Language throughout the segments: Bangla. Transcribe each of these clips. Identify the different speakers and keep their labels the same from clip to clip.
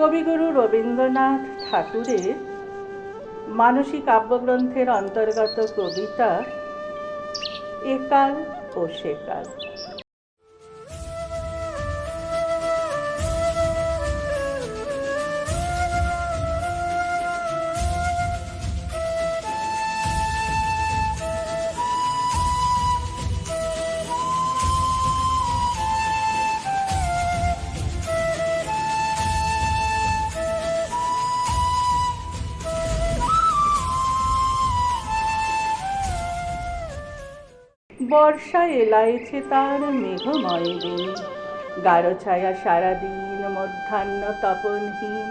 Speaker 1: কবিগুরু রবীন্দ্রনাথ ঠাকুরের মানসী কাব্যগ্রন্থের অন্তর্গত কবিতা একাল ও সেকাল। বর্ষা এলাইছে তার মেঘময় দিন, গাঢ় ছায়া সারাদিন মধ্যাহ্ন তপনহীন,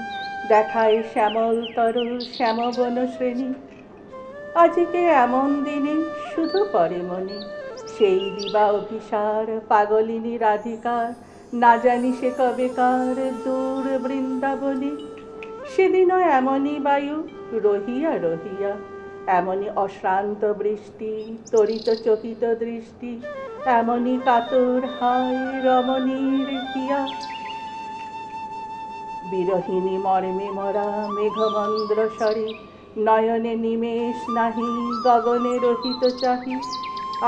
Speaker 1: দেখায় শ্যামল তরল শ্যামবন শ্রেণী। আজকে এমন দিনে শুধু পরে মনে সেই দিবা অভিসার পাগলিনী রাধিকার, না জানি সে কবেকার দূর বৃন্দাবনে। সেদিনও এমনই বায়ু রহিয়া রহিয়া, এমনই অশ্রান্ত বৃষ্টি তরিত চকিত দৃষ্টি, এমনই কাতর হায় রমণীর হিয়া। বিরহিণী মর্মে মরা মেঘমন্দ্র স্বরে, নয়নে নিমেষ নাহি গগনে রহিত চাহি,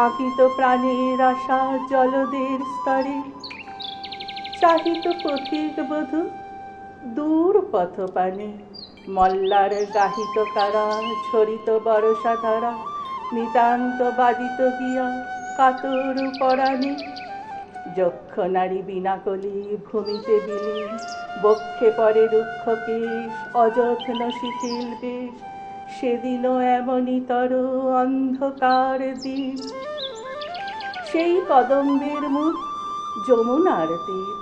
Speaker 1: আকিত প্রাণের আশা জলদের স্তরে। চাহিত পথিক বধূ দূর পথপানে, মল্লার গাহিত কারা ছড়িত বরষা ধারা, নিতান্ত বাজিত গিয়া কাতর পরাণে। যক্ষ নারী বিনাকলি ভূমিতে বিলীন, বক্ষে পরে রুক্ষ কেশ অযত্ন শিথিল বেশ। সেদিনও এমনই তর অন্ধকার দিন, সেই কদম্বের মুখ যমুনার তীর,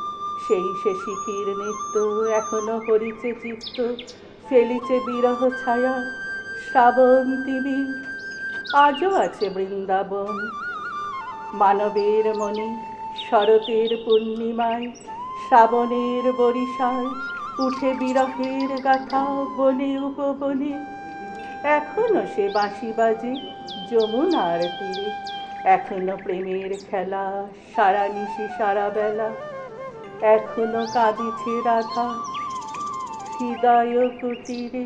Speaker 1: সেই সে শিখির নৃত্য এখনো হরিছে চিত্ত, ফেলিছে বিরহ ছায়া শ্রাবন্তী বীর। আজও আছে বৃন্দাবন মানবের মনে, শরতের পূর্ণিমায় শ্রাবণের বরিশায় উঠে বিরহের গাথা বনে উপবনে। এখনো সে বাঁশি বাজে যমুনার তীরে, এখনো প্রেমের খেলা সারা নিশি সারা বেলা, এখনো কাঁদিছে রাধা হৃদয় কুটিরে।